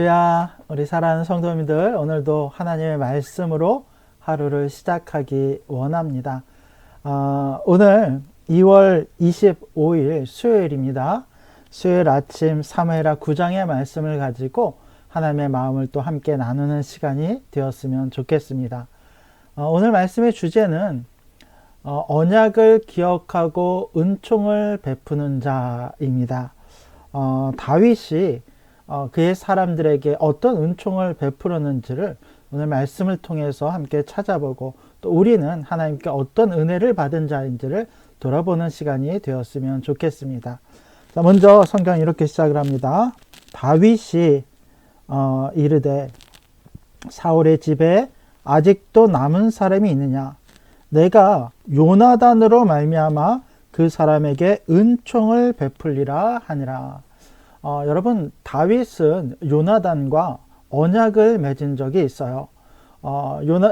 할렐루야. 우리 사랑하는 성도님들, 오늘도 하나님의 말씀으로 하루를 시작하기 원합니다. 오늘 2월 25일 수요일입니다. 수요일 아침 사무엘하 9장의 말씀을 가지고 하나님의 마음을 또 함께 나누는 시간이 되었으면 좋겠습니다. 오늘 말씀의 주제는 언약을 기억하고 은총을 베푸는 자입니다. 다윗이 그의 사람들에게 어떤 은총을 베풀었는지를 오늘 말씀을 통해서 함께 찾아보고 또 우리는 하나님께 어떤 은혜를 받은 자인지를 돌아보는 시간이 되었으면 좋겠습니다. 자, 먼저 성경 이렇게 시작을 합니다. 다윗이 이르되 사울의 집에 아직도 남은 사람이 있느냐? 내가 요나단으로 말미암아 그 사람에게 은총을 베풀리라 하니라. 여러분, 다윗은 요나단과 언약을 맺은 적이 있어요.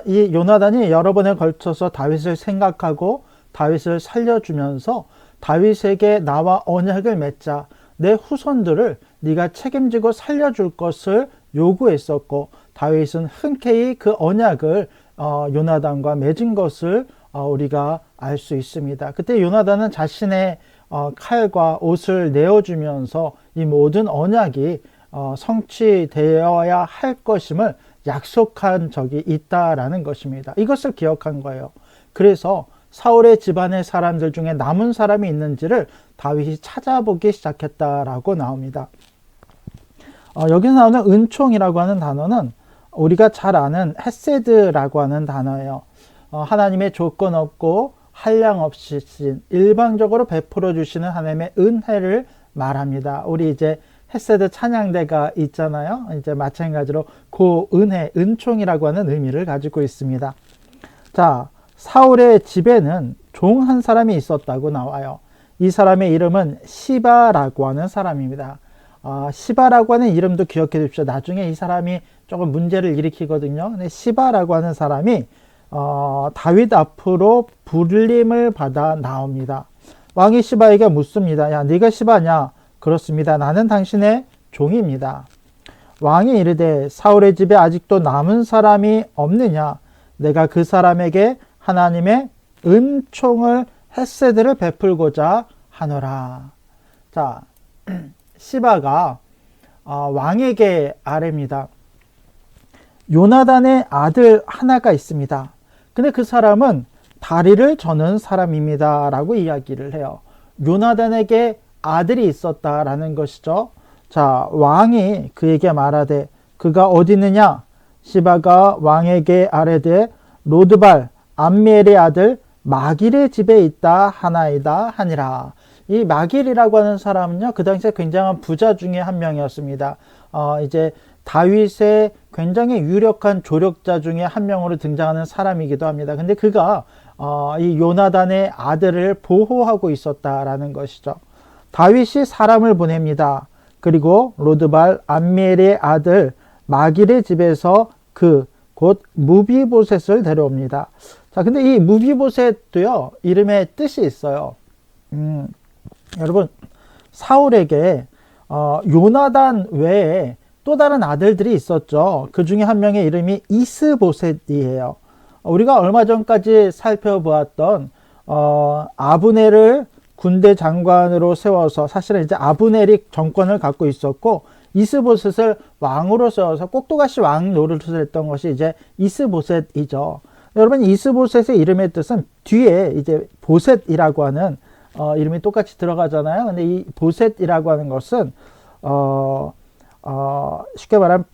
이 요나단이 여러 번에 걸쳐서 다윗을 생각하고 다윗을 살려주면서 다윗에게 나와 언약을 맺자, 내 후손들을 네가 책임지고 살려줄 것을 요구했었고, 다윗은 흔쾌히 그 언약을 요나단과 맺은 것을 우리가 알 수 있습니다. 그때 요나단은 자신의 칼과 옷을 내어주면서 이 모든 언약이 성취되어야 할 것임을 약속한 적이 있다라는 것입니다. 이것을 기억한 거예요. 그래서 사울의 집안의 사람들 중에 남은 사람이 있는지를 다윗이 찾아보기 시작했다라고 나옵니다. 여기서 나오는 은총이라고 하는 단어는 우리가 잘 아는 헤세드라고 하는 단어예요. 하나님의 조건 없고 한량 없이 일방적으로 베풀어 주시는 하나님의 은혜를 말합니다. 우리 이제 헤세드 찬양대가 있잖아요. 이제 마찬가지로 그 은혜, 은총이라고 하는 의미를 가지고 있습니다. 자, 사울의 집에는 종 한 사람이 있었다고 나와요. 이 사람의 이름은 시바라고 하는 사람입니다. 시바라고 하는 이름도 기억해 두십시오. 나중에 이 사람이 조금 문제를 일으키거든요. 근데 시바라고 하는 사람이 다윗 앞으로 불림을 받아 나옵니다. 왕이 시바에게 묻습니다. 야, 네가 시바냐? 그렇습니다. 나는 당신의 종입니다. 왕이 이르되 사울의 집에 아직도 남은 사람이 없느냐? 내가 그 사람에게 하나님의 은총을 헤세드를 베풀고자 하노라. 자, 시바가 왕에게 아뢰입니다. 요나단의 아들 하나가 있습니다. 근데 그 사람은 다리를 저는 사람입니다 라고 이야기를 해요. 요나단에게 아들이 있었다라는 것이죠. 자, 왕이 그에게 말하되 그가 어디 있느냐? 시바가 왕에게 아뢰되 로드발 암미엘의 아들 마길의 집에 있다 하나이다 하니라. 이 마길이라고 하는 사람은요, 그 당시에 굉장한 부자 중에 한 명이었습니다. 이제 다윗의 굉장히 유력한 조력자 중에 한 명으로 등장하는 사람이기도 합니다. 근데 그가 이 요나단의 아들을 보호하고 있었다라는 것이죠. 다윗이 사람을 보냅니다. 그리고 로드발 암미엘의 아들 마길의 집에서 곧 무비보셋을 데려옵니다. 자, 근데 이 무비보셋도요, 이름에 뜻이 있어요. 여러분, 사울에게 요나단 외에 또 다른 아들들이 있었죠. 그 중에 한 명의 이름이 이스보셋이에요. 우리가 얼마 전까지 살펴보았던 아브넬을 군대 장관으로 세워서, 사실은 이제 아브넬이 정권을 갖고 있었고 이스보셋을 왕으로 세워서 꼭두가시 왕 노릇을 했던 것이 이제 이스보셋이죠. 여러분, 이스보셋의 이름의 뜻은 뒤에 이제 보셋이라고 하는 이름이 똑같이 들어가잖아요. 근데 이 보셋이라고 하는 것은 쉽게 말하면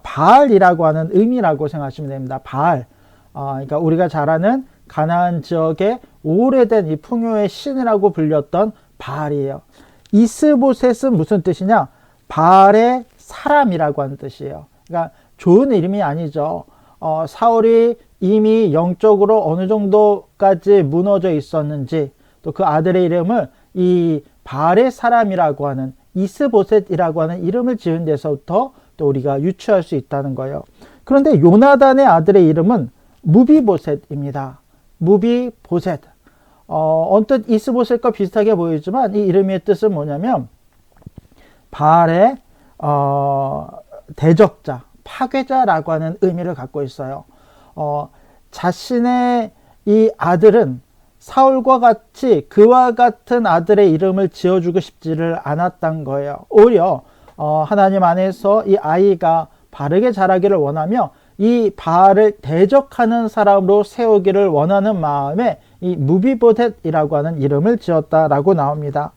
바알이라고 하는 의미라고 생각하시면 됩니다. 바알. 그러니까 우리가 잘 아는 가나안 지역의 오래된 이 풍요의 신이라고 불렸던 바알이에요. 이스보셋은 무슨 뜻이냐? 바알의 사람이라고 하는 뜻이에요. 그러니까 좋은 이름이 아니죠. 사울이 이미 영적으로 어느 정도까지 무너져 있었는지, 또 그 아들의 이름을 이 바알의 사람이라고 하는 이스보셋이라고 하는 이름을 지은 데서부터 또 우리가 유추할 수 있다는 거예요. 그런데 요나단의 아들의 이름은 무비보셋입니다. 무비보셋. 언뜻 이스보셋과 비슷하게 보이지만 이 이름의 뜻은 뭐냐면 바알의 대적자, 파괴자라고 하는 의미를 갖고 있어요. 자신의 이 아들은 사울과 같이 그와 같은 아들의 이름을 지어주고 싶지를 않았던 거예요. 오히려 하나님 안에서 이 아이가 바르게 자라기를 원하며 이 바알을 대적하는 사람으로 세우기를 원하는 마음에 이 무비보셋이라고 하는 이름을 지었다라고 나옵니다.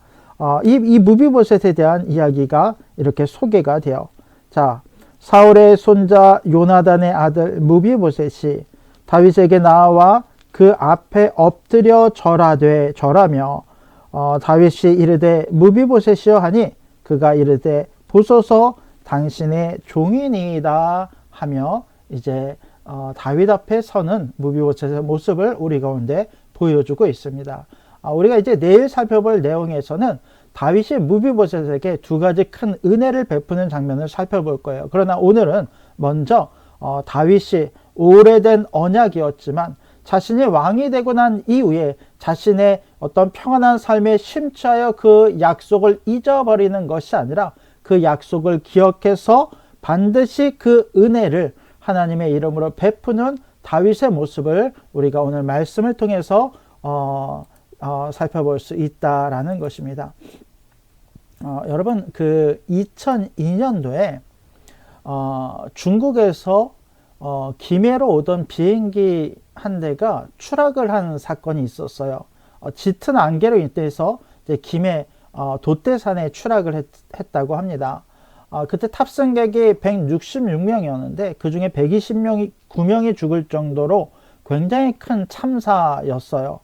이 무비보셋에 대한 이야기가 이렇게 소개가 돼요. 자, 사울의 손자 요나단의 아들 무비보셋이 다윗에게 나와 그 앞에 엎드려 절하며 다윗이 이르되 무비보셋이여 하니 그가 이르되 보소서 당신의 종이니이다 하며 이제 다윗 앞에 서는 무비보셋의 모습을 우리 가운데 보여주고 있습니다. 우리가 이제 내일 살펴볼 내용에서는 다윗이 무비보셋에게 두 가지 큰 은혜를 베푸는 장면을 살펴볼 거예요. 그러나 오늘은 먼저 다윗이 오래된 언약이었지만 자신이 왕이 되고 난 이후에 자신의 어떤 평안한 삶에 심취하여 그 약속을 잊어버리는 것이 아니라 그 약속을 기억해서 반드시 그 은혜를 하나님의 이름으로 베푸는 다윗의 모습을 우리가 오늘 말씀을 통해서 살펴볼 수 있다라는 것입니다. 여러분, 그 2002년도에 중국에서 김해로 오던 비행기 한 대가 추락을 한 사건이 있었어요. 짙은 안개로 인해서 이제 김해 돛대산에 추락을 했다고 합니다. 그때 탑승객이 166명이었는데 그 중에 129명이 죽을 정도로 굉장히 큰 참사였어요.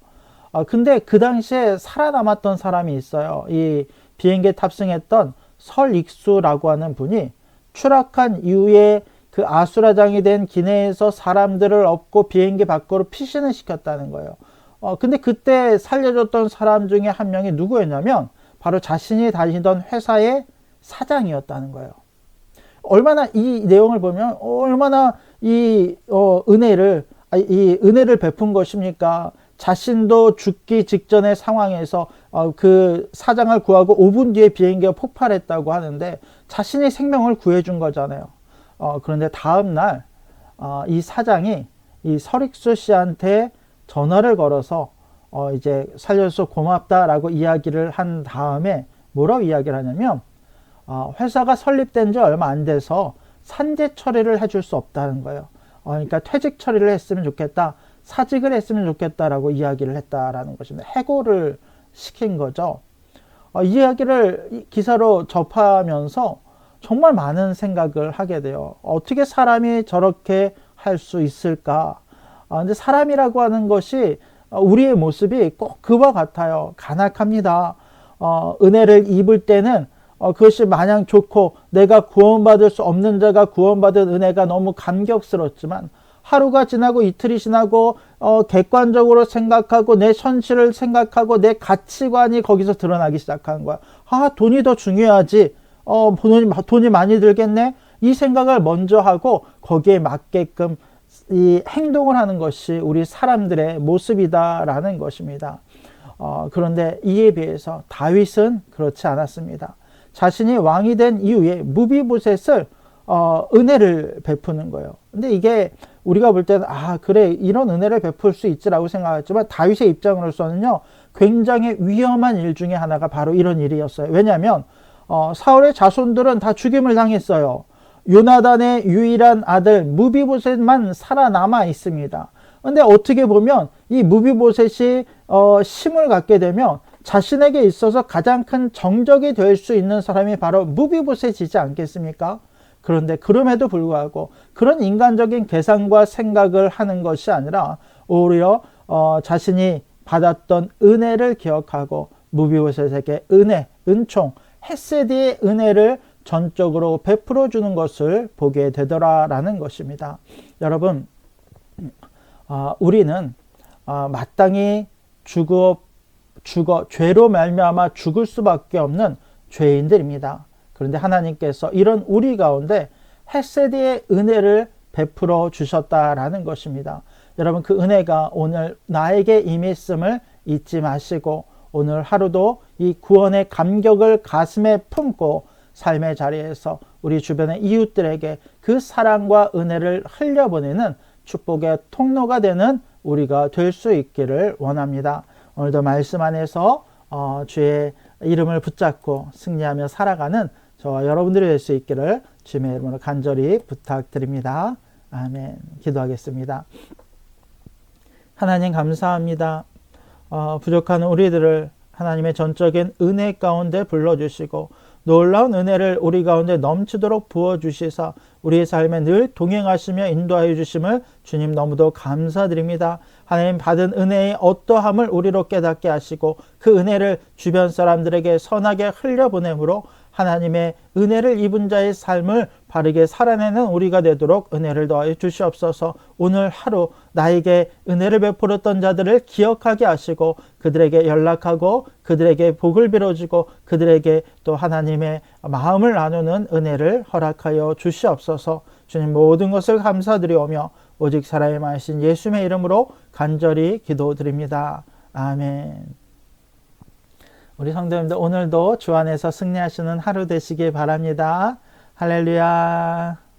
근데 그 당시에 살아남았던 사람이 있어요. 이 비행기에 탑승했던 설익수라고 하는 분이 추락한 이후에 그 아수라장이 된 기내에서 사람들을 업고 비행기 밖으로 피신을 시켰다는 거예요. 근데 그때 살려줬던 사람 중에 한 명이 누구였냐면 바로 자신이 다니던 회사의 사장이었다는 거예요. 얼마나 이 내용을 보면 얼마나 이 은혜를 베푼 것입니까? 자신도 죽기 직전의 상황에서 그 사장을 구하고 5분 뒤에 비행기가 폭발했다고 하는데 자신의 생명을 구해준 거잖아요. 그런데 다음날 이 사장이 이 설익수 씨한테 전화를 걸어서 이제 살려줘서 고맙다라고 이야기를 한 다음에 뭐라고 이야기를 하냐면 회사가 설립된 지 얼마 안 돼서 산재 처리를 해줄 수 없다는 거예요. 그러니까 퇴직 처리를 했으면 좋겠다, 사직을 했으면 좋겠다라고 이야기를 했다라는 것입니다. 해고를 시킨 거죠. 이 이야기를 기사로 접하면서 정말 많은 생각을 하게 돼요. 어떻게 사람이 저렇게 할 수 있을까? 근데 사람이라고 하는 것이 우리의 모습이 꼭 그와 같아요. 간악합니다. 은혜를 입을 때는 그것이 마냥 좋고 내가 구원받을 수 없는 자가 구원받은 은혜가 너무 감격스럽지만 하루가 지나고 이틀이 지나고 객관적으로 생각하고 내 현실을 생각하고 내 가치관이 거기서 드러나기 시작하는 거야. 돈이 더 중요하지. 돈이 많이 들겠네. 이 생각을 먼저 하고 거기에 맞게끔 이 행동을 하는 것이 우리 사람들의 모습이다라는 것입니다. 그런데 이에 비해서 다윗은 그렇지 않았습니다. 자신이 왕이 된 이후에 무비보셋을 은혜를 베푸는 거예요. 근데 이게 우리가 볼 때는 그래, 이런 은혜를 베풀 수 있지라고 생각했지만 다윗의 입장으로서는요 굉장히 위험한 일 중에 하나가 바로 이런 일이었어요. 왜냐하면 사울의 자손들은 다 죽임을 당했어요. 요나단의 유일한 아들 무비보셋만 살아남아 있습니다. 근데 어떻게 보면 이 무비보셋이 힘을 갖게 되면 자신에게 있어서 가장 큰 정적이 될 수 있는 사람이 바로 무비보셋이지 않겠습니까? 그런데 그럼에도 불구하고 그런 인간적인 계산과 생각을 하는 것이 아니라 오히려 자신이 받았던 은혜를 기억하고 무비보셋에게 은총, 헤세드의 은혜를 전적으로 베풀어 주는 것을 보게 되더라라는 것입니다. 여러분, 우리는 마땅히 죄로 말미암아 죽을 수밖에 없는 죄인들입니다. 그런데 하나님께서 이런 우리 가운데 헤세드의 은혜를 베풀어 주셨다라는 것입니다. 여러분, 그 은혜가 오늘 나에게 임했음을 잊지 마시고 오늘 하루도 이 구원의 감격을 가슴에 품고 삶의 자리에서 우리 주변의 이웃들에게 그 사랑과 은혜를 흘려보내는 축복의 통로가 되는 우리가 될 수 있기를 원합니다. 오늘도 말씀 안에서 주의 이름을 붙잡고 승리하며 살아가는 저와 여러분들이 될 수 있기를 주님의 이름으로 간절히 부탁드립니다. 아멘. 기도하겠습니다. 하나님 감사합니다. 부족한 우리들을 하나님의 전적인 은혜 가운데 불러주시고 놀라운 은혜를 우리 가운데 넘치도록 부어주시사 우리의 삶에 늘 동행하시며 인도하여 주심을 주님 너무도 감사드립니다. 하나님 받은 은혜의 어떠함을 우리로 깨닫게 하시고 그 은혜를 주변 사람들에게 선하게 흘려보내므로 하나님의 은혜를 입은 자의 삶을 바르게 살아내는 우리가 되도록 은혜를 더하여 주시옵소서. 오늘 하루 나에게 은혜를 베풀었던 자들을 기억하게 하시고 그들에게 연락하고 그들에게 복을 빌어주고 그들에게 또 하나님의 마음을 나누는 은혜를 허락하여 주시옵소서. 주님 모든 것을 감사드리오며 오직 살아야 마신 예수님의 이름으로 간절히 기도드립니다. 아멘. 우리 성도님들 오늘도 주 안에서 승리하시는 하루 되시길 바랍니다. 할렐루야.